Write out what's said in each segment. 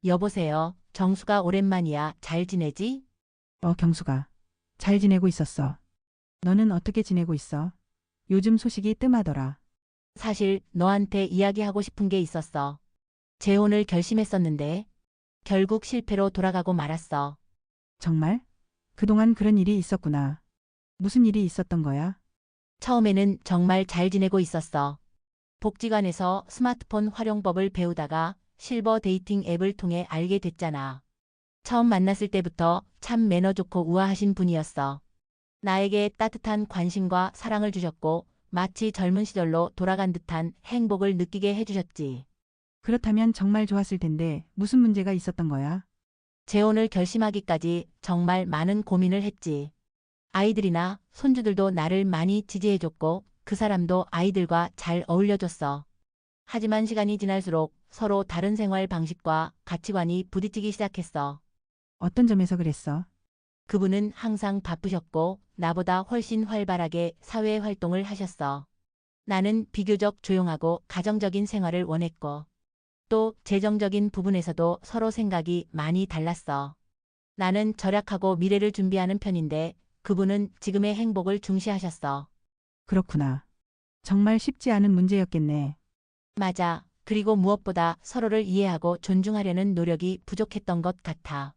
여보세요. 정수가 오랜만이야. 잘 지내지? 경수가. 잘 지내고 있었어. 너는 어떻게 지내고 있어? 요즘 소식이 뜸하더라. 사실 너한테 이야기하고 싶은 게 있었어. 재혼을 결심했었는데 결국 실패로 돌아가고 말았어. 정말? 그동안 그런 일이 있었구나. 무슨 일이 있었던 거야? 처음에는 정말 잘 지내고 있었어. 복지관에서 스마트폰 활용법을 배우다가 실버 데이팅 앱을 통해 알게 됐잖아. 처음 만났을 때부터 참 매너 좋고 우아하신 분이었어. 나에게 따뜻한 관심과 사랑을 주셨고 마치 젊은 시절로 돌아간 듯한 행복을 느끼게 해주셨지. 그렇다면 정말 좋았을 텐데 무슨 문제가 있었던 거야? 재혼을 결심하기까지 정말 많은 고민을 했지. 아이들이나 손주들도 나를 많이 지지해줬고 그 사람도 아이들과 잘 어울려줬어. 하지만 시간이 지날수록 서로 다른 생활 방식과 가치관이 부딪히기 시작했어. 어떤 점에서 그랬어? 그분은 항상 바쁘셨고 나보다 훨씬 활발하게 사회 활동을 하셨어. 나는 비교적 조용하고 가정적인 생활을 원했고 또 재정적인 부분에서도 서로 생각이 많이 달랐어. 나는 절약하고 미래를 준비하는 편인데 그분은 지금의 행복을 중시하셨어. 그렇구나. 정말 쉽지 않은 문제였겠네. 맞아. 그리고 무엇보다 서로를 이해하고 존중하려는 노력이 부족했던 것 같아.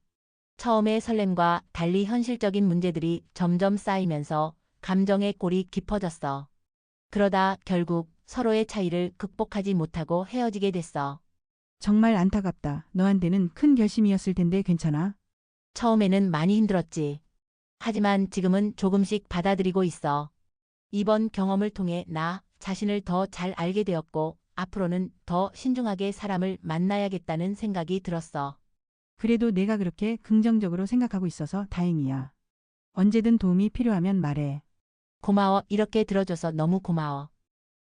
처음의 설렘과 달리 현실적인 문제들이 점점 쌓이면서 감정의 골이 깊어졌어. 그러다 결국 서로의 차이를 극복하지 못하고 헤어지게 됐어. 정말 안타깝다. 너한테는 큰 결심이었을 텐데 괜찮아? 처음에는 많이 힘들었지. 하지만 지금은 조금씩 받아들이고 있어. 이번 경험을 통해 나 자신을 더 잘 알게 되었고 앞으로는 더 신중하게 사람을 만나야겠다는 생각이 들었어. 그래도 내가 그렇게 긍정적으로 생각하고 있어서 다행이야. 언제든 도움이 필요하면 말해. 고마워. 이렇게 들어줘서 너무 고마워.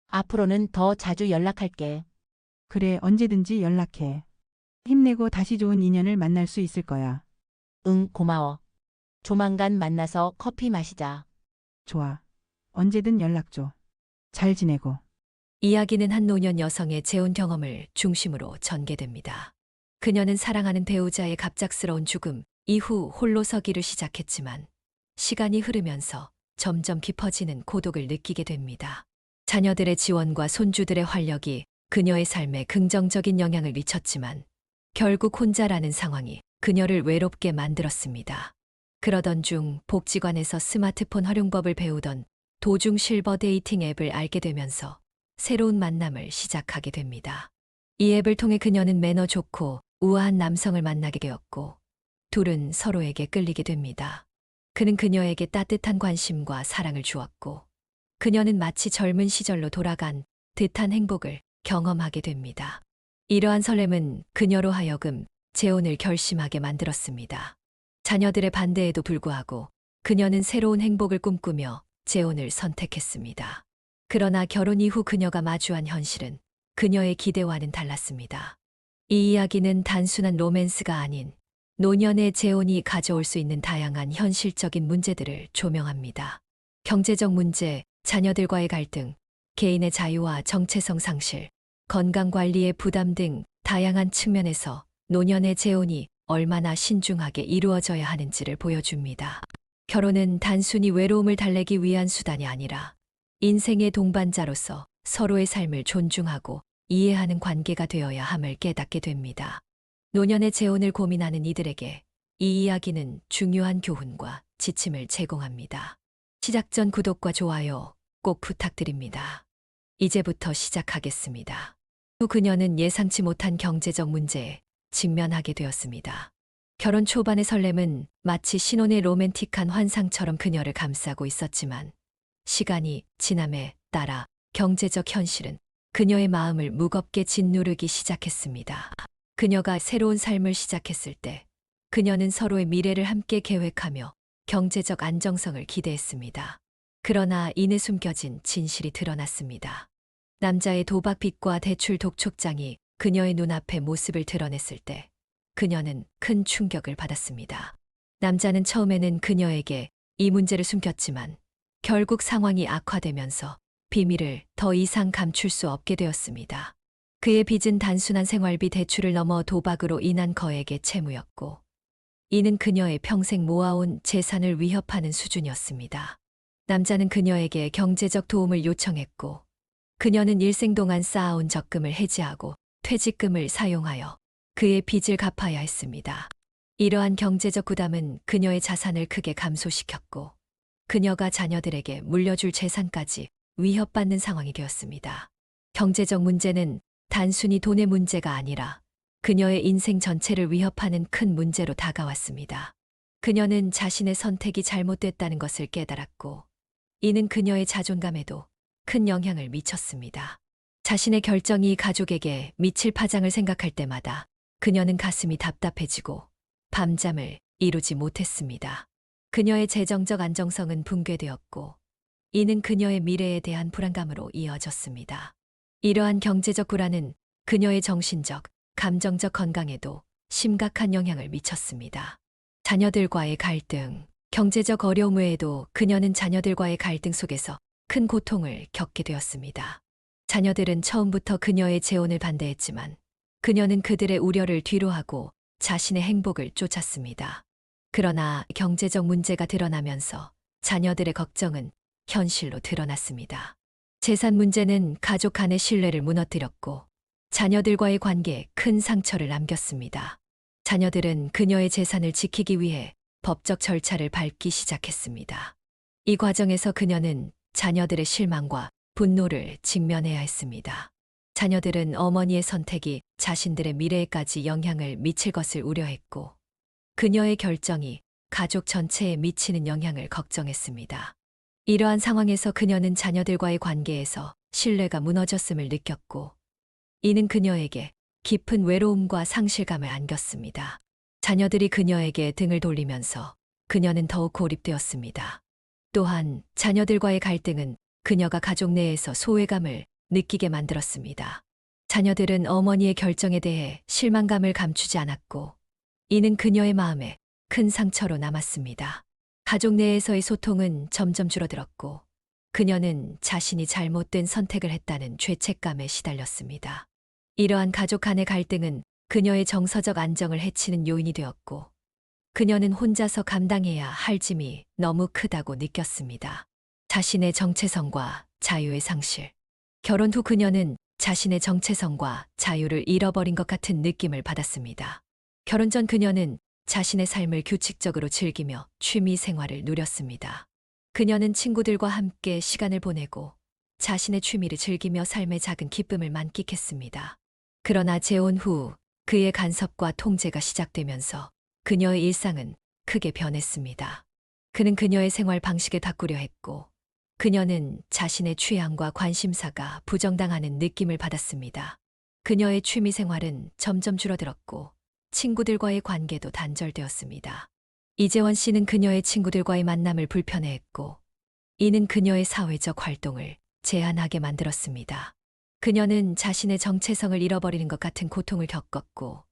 앞으로는 더 자주 연락할게. 그래, 언제든지 연락해. 힘내고 다시 좋은 인연을 만날 수 있을 거야. 응, 고마워. 조만간 만나서 커피 마시자. 좋아. 언제든 연락 줘. 잘 지내고. 이야기는 한 노년 여성의 재혼 경험을 중심으로 전개됩니다. 그녀는 사랑하는 배우자의 갑작스러운 죽음 이후 홀로 서기를 시작했지만 시간이 흐르면서 점점 깊어지는 고독을 느끼게 됩니다. 자녀들의 지원과 손주들의 활력이 그녀의 삶에 긍정적인 영향을 미쳤지만 결국 혼자라는 상황이 그녀를 외롭게 만들었습니다. 그러던 중 복지관에서 스마트폰 활용법을 배우던 도중 실버 데이팅 앱을 알게 되면서 새로운 만남을 시작하게 됩니다. 이 앱을 통해 그녀는 매너 좋고 우아한 남성을 만나게 되었고 둘은 서로에게 끌리게 됩니다. 그는 그녀에게 따뜻한 관심과 사랑을 주었고 그녀는 마치 젊은 시절로 돌아간 듯한 행복을 경험하게 됩니다. 이러한 설렘은 그녀로 하여금 재혼을 결심하게 만들었습니다. 자녀들의 반대에도 불구하고 그녀는 새로운 행복을 꿈꾸며 재혼을 선택했습니다. 그러나 결혼 이후 그녀가 마주한 현실은 그녀의 기대와는 달랐습니다. 이 이야기는 단순한 로맨스가 아닌 노년의 재혼이 가져올 수 있는 다양한 현실적인 문제들을 조명합니다. 경제적 문제, 자녀들과의 갈등, 개인의 자유와 정체성 상실, 건강관리의 부담 등 다양한 측면에서 노년의 재혼이 얼마나 신중하게 이루어져야 하는지를 보여줍니다. 결혼은 단순히 외로움을 달래기 위한 수단이 아니라 인생의 동반자로서 서로의 삶을 존중하고 이해하는 관계가 되어야 함을 깨닫게 됩니다. 노년의 재혼을 고민하는 이들에게 이 이야기는 중요한 교훈과 지침을 제공합니다. 시작 전 구독과 좋아요 꼭 부탁드립니다. 이제부터 시작하겠습니다. 후 그녀는 예상치 못한 경제적 문제에 직면하게 되었습니다. 결혼 초반의 설렘은 마치 신혼의 로맨틱한 환상처럼 그녀를 감싸고 있었지만 시간이 지남에 따라 경제적 현실은 그녀의 마음을 무겁게 짓누르기 시작했습니다. 그녀가 새로운 삶을 시작했을 때 그녀는 서로의 미래를 함께 계획하며 경제적 안정성을 기대했습니다. 그러나 이내 숨겨진 진실이 드러났습니다. 남자의 도박 빚과 대출 독촉장이 그녀의 눈앞에 모습을 드러냈을 때 그녀는 큰 충격을 받았습니다. 남자는 처음에는 그녀에게 이 문제를 숨겼지만 결국 상황이 악화되면서 비밀을 더 이상 감출 수 없게 되었습니다. 그의 빚은 단순한 생활비 대출을 넘어 도박으로 인한 거액의 채무였고, 이는 그녀의 평생 모아온 재산을 위협하는 수준이었습니다. 남자는 그녀에게 경제적 도움을 요청했고, 그녀는 일생 동안 쌓아온 적금을 해지하고 퇴직금을 사용하여 그의 빚을 갚아야 했습니다. 이러한 경제적 부담은 그녀의 자산을 크게 감소시켰고, 그녀가 자녀들에게 물려줄 재산까지 위협받는 상황이 되었습니다. 경제적 문제는 단순히 돈의 문제가 아니라 그녀의 인생 전체를 위협하는 큰 문제로 다가왔습니다. 그녀는 자신의 선택이 잘못됐다는 것을 깨달았고, 이는 그녀의 자존감에도 큰 영향을 미쳤습니다. 자신의 결정이 가족에게 미칠 파장을 생각할 때마다 그녀는 가슴이 답답해지고 밤잠을 이루지 못했습니다. 그녀의 재정적 안정성은 붕괴되었고, 이는 그녀의 미래에 대한 불안감으로 이어졌습니다. 이러한 경제적 불안은 그녀의 정신적, 감정적 건강에도 심각한 영향을 미쳤습니다. 자녀들과의 갈등, 경제적 어려움 외에도 그녀는 자녀들과의 갈등 속에서 큰 고통을 겪게 되었습니다. 자녀들은 처음부터 그녀의 재혼을 반대했지만 그녀는 그들의 우려를 뒤로하고 자신의 행복을 쫓았습니다. 그러나 경제적 문제가 드러나면서 자녀들의 걱정은 현실로 드러났습니다. 재산 문제는 가족 간의 신뢰를 무너뜨렸고 자녀들과의 관계에 큰 상처를 남겼습니다. 자녀들은 그녀의 재산을 지키기 위해 법적 절차를 밟기 시작했습니다. 이 과정에서 그녀는 자녀들의 실망과 분노를 직면해야 했습니다. 자녀들은 어머니의 선택이 자신들의 미래에까지 영향을 미칠 것을 우려했고, 그녀의 결정이 가족 전체에 미치는 영향을 걱정했습니다. 이러한 상황에서 그녀는 자녀들과의 관계에서 신뢰가 무너졌음을 느꼈고, 이는 그녀에게 깊은 외로움과 상실감을 안겼습니다. 자녀들이 그녀에게 등을 돌리면서 그녀는 더욱 고립되었습니다. 또한 자녀들과의 갈등은 그녀가 가족 내에서 소외감을 느끼게 만들었습니다. 자녀들은 어머니의 결정에 대해 실망감을 감추지 않았고, 이는 그녀의 마음에 큰 상처로 남았습니다. 가족 내에서의 소통은 점점 줄어들었고, 그녀는 자신이 잘못된 선택을 했다는 죄책감에 시달렸습니다. 이러한 가족 간의 갈등은 그녀의 정서적 안정을 해치는 요인이 되었고, 그녀는 혼자서 감당해야 할 짐이 너무 크다고 느꼈습니다. 자신의 정체성과 자유의 상실. 결혼 후 그녀는 자신의 정체성과 자유를 잃어버린 것 같은 느낌을 받았습니다. 결혼 전 그녀는 자신의 삶을 규칙적으로 즐기며 취미 생활을 누렸습니다. 그녀는 친구들과 함께 시간을 보내고 자신의 취미를 즐기며 삶의 작은 기쁨을 만끽했습니다. 그러나 재혼 후 그의 간섭과 통제가 시작되면서 그녀의 일상은 크게 변했습니다. 그는 그녀의 생활 방식을 바꾸려 했고, 그녀는 자신의 취향과 관심사가 부정당하는 느낌을 받았습니다. 그녀의 취미 생활은 점점 줄어들었고, 친구들과의 관계도 단절되었습니다. 이재원 씨는 그녀의 친구들과의 만남을 불편해했고, 이는 그녀의 사회적 활동을 제한하게 만들었습니다. 그녀는 자신의 정체성을 잃어버리는 것 같은 고통을 겪었고,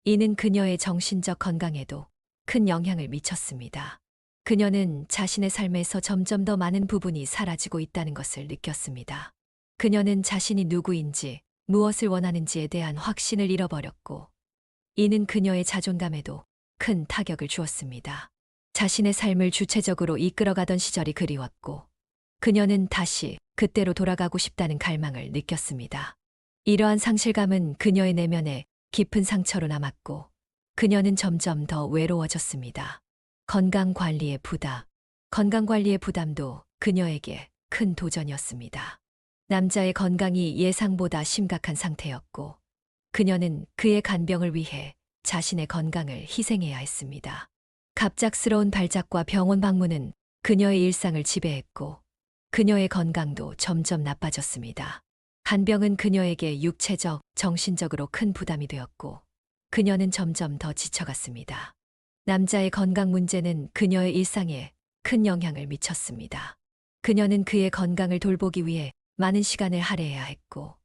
이는 그녀의 정신적 건강에도 큰 영향을 미쳤습니다. 그녀는 자신의 삶에서 점점 더 많은 부분이 사라지고 있다는 것을 느꼈습니다. 그녀는 자신이 누구인지, 무엇을 원하는지에 대한 확신을 잃어버렸고, 이는 그녀의 자존감에도 큰 타격을 주었습니다. 자신의 삶을 주체적으로 이끌어가던 시절이 그리웠고, 그녀는 다시 그때로 돌아가고 싶다는 갈망을 느꼈습니다. 이러한 상실감은 그녀의 내면에 깊은 상처로 남았고, 그녀는 점점 더 외로워졌습니다. 건강관리의 부담. 건강관리의 부담도 그녀에게 큰 도전이었습니다. 남자의 건강이 예상보다 심각한 상태였고, 그녀는 그의 간병을 위해 자신의 건강을 희생해야 했습니다. 갑작스러운 발작과 병원 방문은 그녀의 일상을 지배했고, 그녀의 건강도 점점 나빠졌습니다. 간병은 그녀에게 육체적, 정신적으로 큰 부담이 되었고, 그녀는 점점 더 지쳐갔습니다. 남자의 건강 문제는 그녀의 일상에 큰 영향을 미쳤습니다. 그녀는 그의 건강을 돌보기 위해 많은 시간을 할애해야 했고,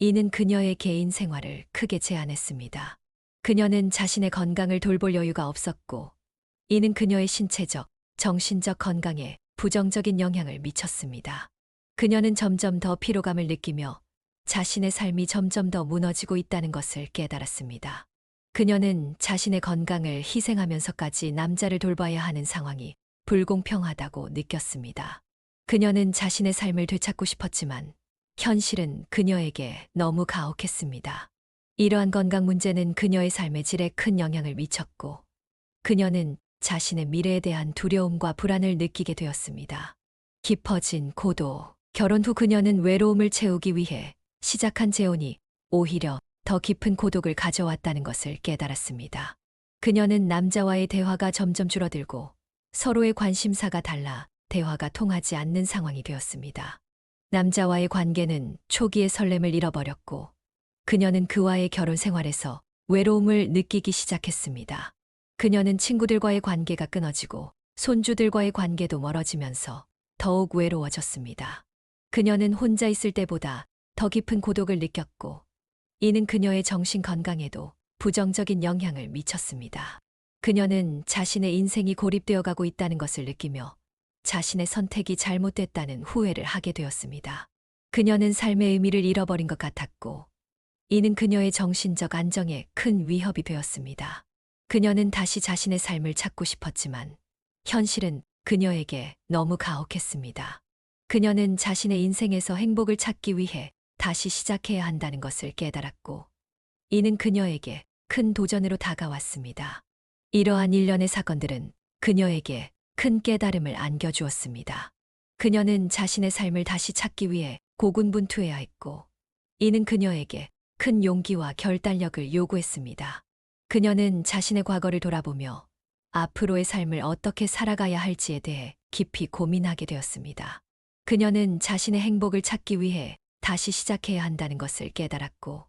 이는 그녀의 개인 생활을 크게 제한했습니다. 그녀는 자신의 건강을 돌볼 여유가 없었고, 이는 그녀의 신체적, 정신적 건강에 부정적인 영향을 미쳤습니다. 그녀는 점점 더 피로감을 느끼며 자신의 삶이 점점 더 무너지고 있다는 것을 깨달았습니다. 그녀는 자신의 건강을 희생하면서까지 남자를 돌봐야 하는 상황이 불공평하다고 느꼈습니다. 그녀는 자신의 삶을 되찾고 싶었지만 현실은 그녀에게 너무 가혹했습니다. 이러한 건강 문제는 그녀의 삶의 질에 큰 영향을 미쳤고 그녀는 자신의 미래에 대한 두려움과 불안을 느끼게 되었습니다. 깊어진 고도. 결혼 후 그녀는 외로움을 채우기 위해 시작한 재혼이 오히려 더 깊은 고독을 가져왔다는 것을 깨달았습니다. 그녀는 남자와의 대화가 점점 줄어들고 서로의 관심사가 달라 대화가 통하지 않는 상황이 되었습니다. 남자와의 관계는 초기의 설렘을 잃어버렸고 그녀는 그와의 결혼 생활에서 외로움을 느끼기 시작했습니다. 그녀는 친구들과의 관계가 끊어지고 손주들과의 관계도 멀어지면서 더욱 외로워졌습니다. 그녀는 혼자 있을 때보다 더 깊은 고독을 느꼈고 이는 그녀의 정신 건강에도 부정적인 영향을 미쳤습니다. 그녀는 자신의 인생이 고립되어 가고 있다는 것을 느끼며 자신의 선택이 잘못됐다는 후회를 하게 되었습니다. 그녀는 삶의 의미를 잃어버린 것 같았고 이는 그녀의 정신적 안정에 큰 위협이 되었습니다. 그녀는 다시 자신의 삶을 찾고 싶었지만 현실은 그녀에게 너무 가혹했습니다. 그녀는 자신의 인생에서 행복을 찾기 위해 다시 시작해야 한다는 것을 깨달았고 이는 그녀에게 큰 도전으로 다가왔습니다. 이러한 일련의 사건들은 그녀에게 큰 깨달음을 안겨주었습니다. 그녀는 자신의 삶을 다시 찾기 위해 고군분투해야 했고 이는 그녀에게 큰 용기와 결단력을 요구했습니다. 그녀는 자신의 과거를 돌아보며 앞으로의 삶을 어떻게 살아가야 할지에 대해 깊이 고민하게 되었습니다. 그녀는 자신의 행복을 찾기 위해 다시 시작해야 한다는 것을 깨달았고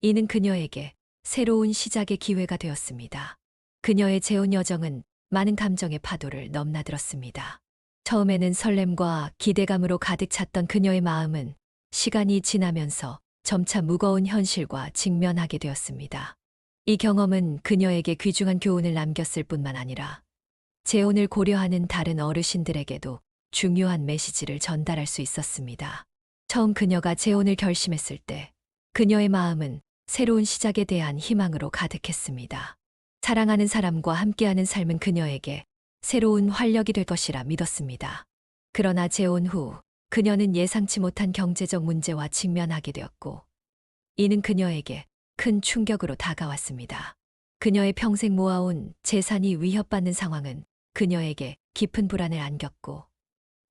이는 그녀에게 새로운 시작의 기회가 되었습니다. 그녀의 재혼 여정은 많은 감정의 파도를 넘나들었습니다. 처음에는 설렘과 기대감으로 가득 찼던 그녀의 마음은 시간이 지나면서 점차 무거운 현실과 직면하게 되었습니다. 이 경험은 그녀에게 귀중한 교훈을 남겼을 뿐만 아니라 재혼을 고려하는 다른 어르신들에게도 중요한 메시지를 전달할 수 있었습니다. 처음 그녀가 재혼을 결심했을 때 그녀의 마음은 새로운 시작에 대한 희망으로 가득했습니다. 사랑하는 사람과 함께하는 삶은 그녀에게 새로운 활력이 될 것이라 믿었습니다. 그러나 재혼 후 그녀는 예상치 못한 경제적 문제와 직면하게 되었고 이는 그녀에게 큰 충격으로 다가왔습니다. 그녀의 평생 모아온 재산이 위협받는 상황은 그녀에게 깊은 불안을 안겼고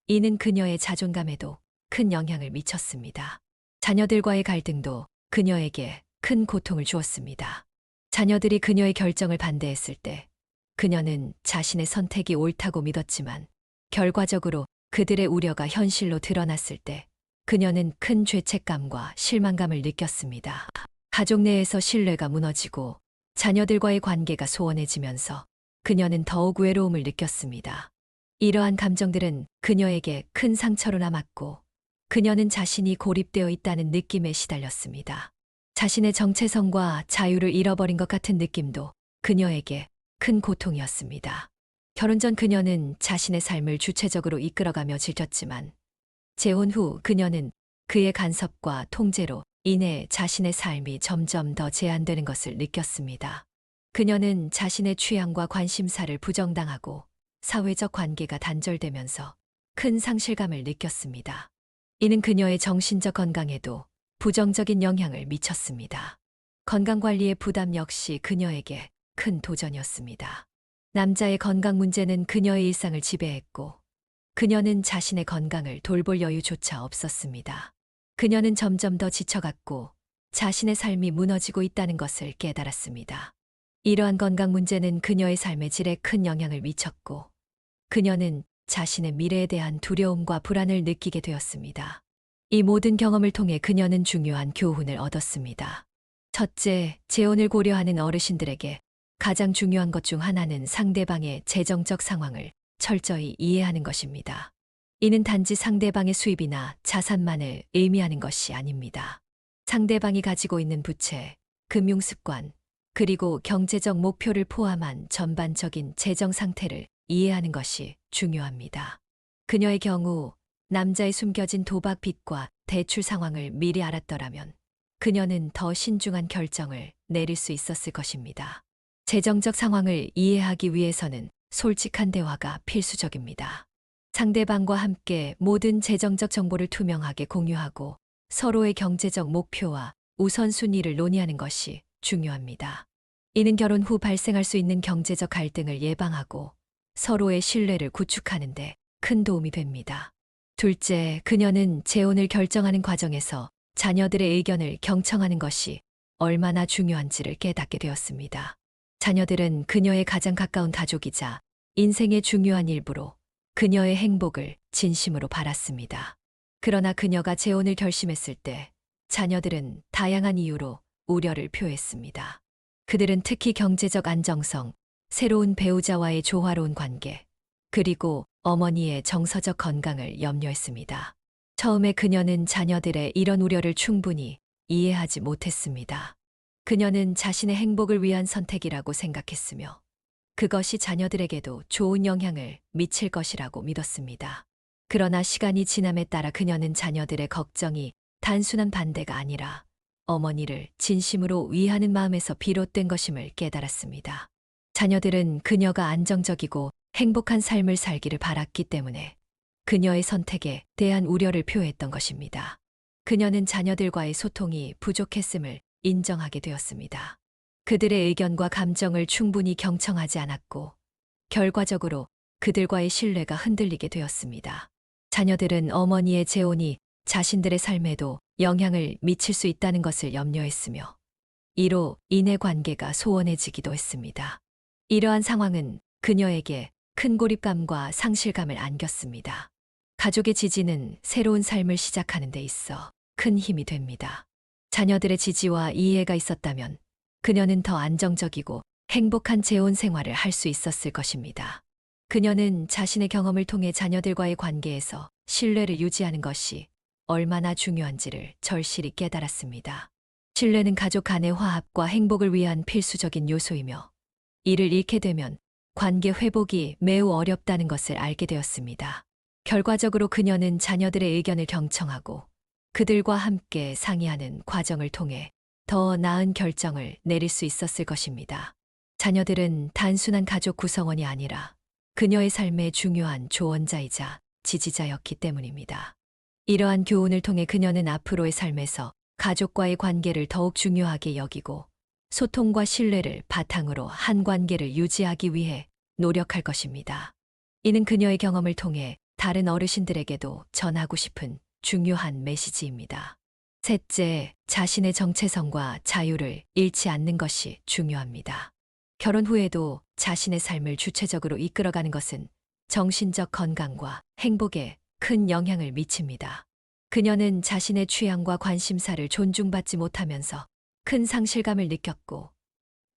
이는 그녀의 자존감에도 큰 영향을 미쳤습니다. 자녀들과의 갈등도 그녀에게 큰 고통을 주었습니다. 자녀들이 그녀의 결정을 반대했을 때 그녀는 자신의 선택이 옳다고 믿었지만 결과적으로 그들의 우려가 현실로 드러났을 때 그녀는 큰 죄책감과 실망감을 느꼈습니다. 가족 내에서 신뢰가 무너지고 자녀들과의 관계가 소원해지면서 그녀는 더욱 외로움을 느꼈습니다. 이러한 감정들은 그녀에게 큰 상처로 남았고 그녀는 자신이 고립되어 있다는 느낌에 시달렸습니다. 자신의 정체성과 자유를 잃어버린 것 같은 느낌도 그녀에게 큰 고통이었습니다. 결혼 전 그녀는 자신의 삶을 주체적으로 이끌어가며 즐겼지만 재혼 후 그녀는 그의 간섭과 통제로 인해 자신의 삶이 점점 더 제한되는 것을 느꼈습니다. 그녀는 자신의 취향과 관심사를 부정당하고 사회적 관계가 단절되면서 큰 상실감을 느꼈습니다. 이는 그녀의 정신적 건강에도 부정적인 영향을 미쳤습니다. 건강관리의 부담 역시 그녀에게 큰 도전이었습니다. 남자의 건강 문제는 그녀의 일상을 지배했고 그녀는 자신의 건강을 돌볼 여유조차 없었습니다. 그녀는 점점 더 지쳐갔고 자신의 삶이 무너지고 있다는 것을 깨달았습니다. 이러한 건강 문제는 그녀의 삶의 질에 큰 영향을 미쳤고 그녀는 자신의 미래에 대한 두려움과 불안을 느끼게 되었습니다. 이 모든 경험을 통해 그녀는 중요한 교훈을 얻었습니다. 첫째, 재혼을 고려하는 어르신들에게 가장 중요한 것 중 하나는 상대방의 재정적 상황을 철저히 이해하는 것입니다. 이는 단지 상대방의 수입이나 자산만을 의미하는 것이 아닙니다. 상대방이 가지고 있는 부채, 금융 습관, 그리고 경제적 목표를 포함한 전반적인 재정 상태를 이해하는 것이 중요합니다. 그녀의 경우 남자의 숨겨진 도박 빚과 대출 상황을 미리 알았더라면 그녀는 더 신중한 결정을 내릴 수 있었을 것입니다. 재정적 상황을 이해하기 위해서는 솔직한 대화가 필수적입니다. 상대방과 함께 모든 재정적 정보를 투명하게 공유하고 서로의 경제적 목표와 우선순위를 논의하는 것이 중요합니다. 이는 결혼 후 발생할 수 있는 경제적 갈등을 예방하고 서로의 신뢰를 구축하는 데 큰 도움이 됩니다. 둘째, 그녀는 재혼을 결정하는 과정에서 자녀들의 의견을 경청하는 것이 얼마나 중요한지를 깨닫게 되었습니다. 자녀들은 그녀의 가장 가까운 가족이자 인생의 중요한 일부로 그녀의 행복을 진심으로 바랐습니다. 그러나 그녀가 재혼을 결심했을 때 자녀들은 다양한 이유로 우려를 표했습니다. 그들은 특히 경제적 안정성, 새로운 배우자와의 조화로운 관계, 그리고 어머니의 정서적 건강을 염려했습니다. 처음에 그녀는 자녀들의 이런 우려를 충분히 이해하지 못했습니다. 그녀는 자신의 행복을 위한 선택이라고 생각했으며 그것이 자녀들에게도 좋은 영향을 미칠 것이라고 믿었습니다. 그러나 시간이 지남에 따라 그녀는 자녀들의 걱정이 단순한 반대가 아니라 어머니를 진심으로 위하는 마음에서 비롯된 것임을 깨달았습니다. 자녀들은 그녀가 안정적이고 행복한 삶을 살기를 바랐기 때문에 그녀의 선택에 대한 우려를 표했던 것입니다. 그녀는 자녀들과의 소통이 부족했음을 인정하게 되었습니다. 그들의 의견과 감정을 충분히 경청하지 않았고 결과적으로 그들과의 신뢰가 흔들리게 되었습니다. 자녀들은 어머니의 재혼이 자신들의 삶에도 영향을 미칠 수 있다는 것을 염려했으며 이로 인해 관계가 소원해지기도 했습니다. 이러한 상황은 그녀에게 큰 고립감과 상실감을 안겼습니다. 가족의 지지는 새로운 삶을 시작하는 데 있어 큰 힘이 됩니다. 자녀들의 지지와 이해가 있었다면 그녀는 더 안정적이고 행복한 재혼 생활을 할 수 있었을 것입니다. 그녀는 자신의 경험을 통해 자녀들과의 관계에서 신뢰를 유지하는 것이 얼마나 중요한지를 절실히 깨달았습니다. 신뢰는 가족 간의 화합과 행복을 위한 필수적인 요소이며 이를 잃게 되면 관계 회복이 매우 어렵다는 것을 알게 되었습니다. 결과적으로 그녀는 자녀들의 의견을 경청하고 그들과 함께 상의하는 과정을 통해 더 나은 결정을 내릴 수 있었을 것입니다. 자녀들은 단순한 가족 구성원이 아니라 그녀의 삶의 중요한 조언자이자 지지자였기 때문입니다. 이러한 교훈을 통해 그녀는 앞으로의 삶에서 가족과의 관계를 더욱 중요하게 여기고 소통과 신뢰를 바탕으로 한 관계를 유지하기 위해 노력할 것입니다. 이는 그녀의 경험을 통해 다른 어르신들에게도 전하고 싶은 중요한 메시지입니다. 셋째, 자신의 정체성과 자유를 잃지 않는 것이 중요합니다. 결혼 후에도 자신의 삶을 주체적으로 이끌어가는 것은 정신적 건강과 행복에 큰 영향을 미칩니다. 그녀는 자신의 취향과 관심사를 존중받지 못하면서 큰 상실감을 느꼈고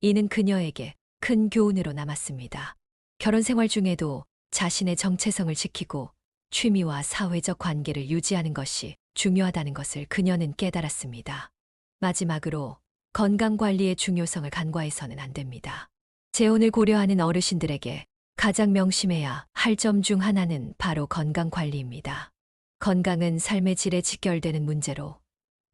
이는 그녀에게 큰 교훈으로 남았습니다. 결혼 생활 중에도 자신의 정체성을 지키고 취미와 사회적 관계를 유지하는 것이 중요하다는 것을 그녀는 깨달았습니다. 마지막으로 건강관리의 중요성을 간과해서는 안 됩니다. 재혼을 고려하는 어르신들에게 가장 명심해야 할 점 중 하나는 바로 건강관리입니다. 건강은 삶의 질에 직결되는 문제로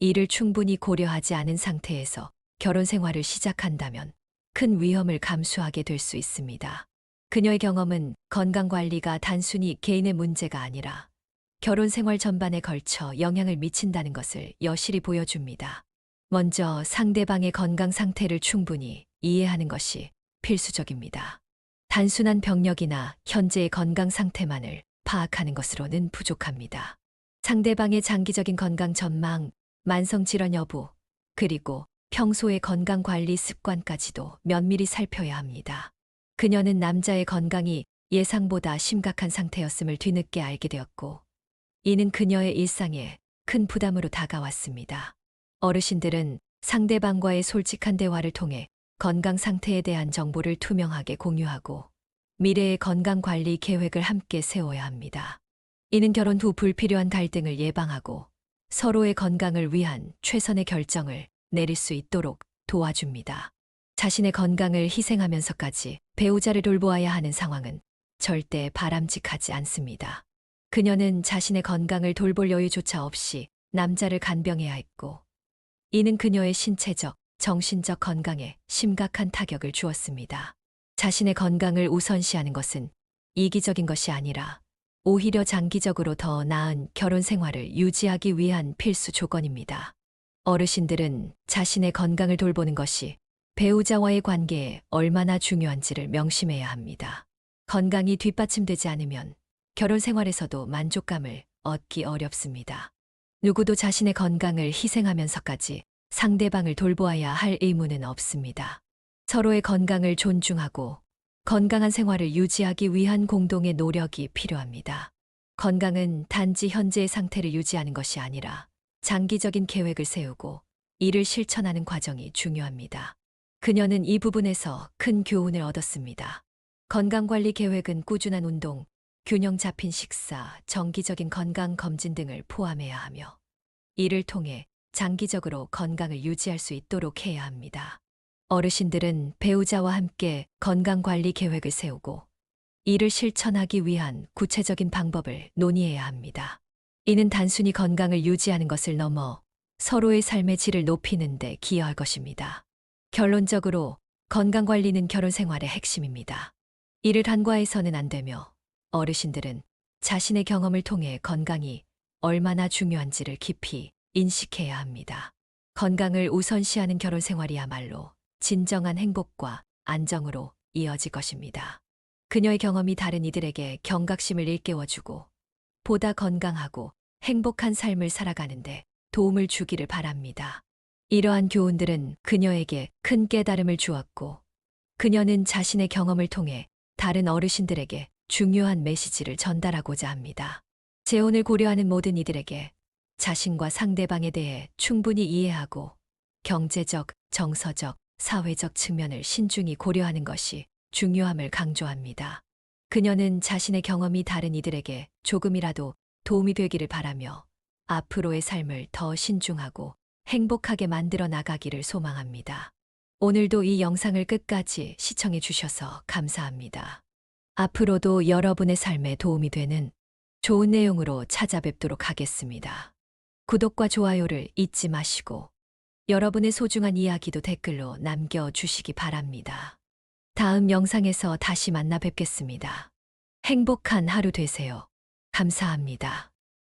이를 충분히 고려하지 않은 상태에서 결혼 생활을 시작한다면 큰 위험을 감수하게 될 수 있습니다. 그녀의 경험은 건강관리가 단순히 개인의 문제가 아니라 결혼 생활 전반에 걸쳐 영향을 미친다는 것을 여실히 보여줍니다. 먼저 상대방의 건강 상태를 충분히 이해하는 것이 필수적입니다. 단순한 병력이나 현재의 건강 상태만을 파악하는 것으로는 부족합니다. 상대방의 장기적인 건강 전망, 만성 질환 여부, 그리고 평소의 건강 관리 습관까지도 면밀히 살펴야 합니다. 그녀는 남자의 건강이 예상보다 심각한 상태였음을 뒤늦게 알게 되었고, 이는 그녀의 일상에 큰 부담으로 다가왔습니다. 어르신들은 상대방과의 솔직한 대화를 통해 건강 상태에 대한 정보를 투명하게 공유하고 미래의 건강 관리 계획을 함께 세워야 합니다. 이는 결혼 후 불필요한 갈등을 예방하고 서로의 건강을 위한 최선의 결정을 내릴 수 있도록 도와줍니다. 자신의 건강을 희생하면서까지 배우자를 돌보아야 하는 상황은 절대 바람직하지 않습니다. 그녀는 자신의 건강을 돌볼 여유조차 없이 남자를 간병해야 했고, 이는 그녀의 신체적, 정신적 건강에 심각한 타격을 주었습니다. 자신의 건강을 우선시하는 것은 이기적인 것이 아니라 오히려 장기적으로 더 나은 결혼 생활을 유지하기 위한 필수 조건입니다. 어르신들은 자신의 건강을 돌보는 것이 배우자와의 관계에 얼마나 중요한지를 명심해야 합니다. 건강이 뒷받침되지 않으면 결혼 생활에서도 만족감을 얻기 어렵습니다. 누구도 자신의 건강을 희생하면서까지 상대방을 돌보아야 할 의무는 없습니다. 서로의 건강을 존중하고 건강한 생활을 유지하기 위한 공동의 노력이 필요합니다. 건강은 단지 현재의 상태를 유지하는 것이 아니라 장기적인 계획을 세우고 이를 실천하는 과정이 중요합니다. 그녀는 이 부분에서 큰 교훈을 얻었습니다. 건강관리 계획은 꾸준한 운동, 균형 잡힌 식사, 정기적인 건강 검진 등을 포함해야 하며 이를 통해 장기적으로 건강을 유지할 수 있도록 해야 합니다. 어르신들은 배우자와 함께 건강관리 계획을 세우고 이를 실천하기 위한 구체적인 방법을 논의해야 합니다. 이는 단순히 건강을 유지하는 것을 넘어 서로의 삶의 질을 높이는 데 기여할 것입니다. 결론적으로 건강관리는 결혼 생활의 핵심입니다. 이를 간과해서는 안 되며 어르신들은 자신의 경험을 통해 건강이 얼마나 중요한지를 깊이 인식해야 합니다. 건강을 우선시하는 결혼 생활이야말로 진정한 행복과 안정으로 이어질 것입니다. 그녀의 경험이 다른 이들에게 경각심을 일깨워주고 보다 건강하고 행복한 삶을 살아가는데 도움을 주기를 바랍니다. 이러한 교훈들은 그녀에게 큰 깨달음을 주었고 그녀는 자신의 경험을 통해 다른 어르신들에게 중요한 메시지를 전달하고자 합니다. 재혼을 고려하는 모든 이들에게 자신과 상대방에 대해 충분히 이해하고 경제적, 정서적, 사회적 측면을 신중히 고려하는 것이 중요함을 강조합니다. 그녀는 자신의 경험이 다른 이들에게 조금이라도 도움이 되기를 바라며 앞으로의 삶을 더 신중하고 행복하게 만들어 나가기를 소망합니다. 오늘도 이 영상을 끝까지 시청해 주셔서 감사합니다. 앞으로도 여러분의 삶에 도움이 되는 좋은 내용으로 찾아뵙도록 하겠습니다. 구독과 좋아요를 잊지 마시고 여러분의 소중한 이야기도 댓글로 남겨주시기 바랍니다. 다음 영상에서 다시 만나 뵙겠습니다. 행복한 하루 되세요. 감사합니다.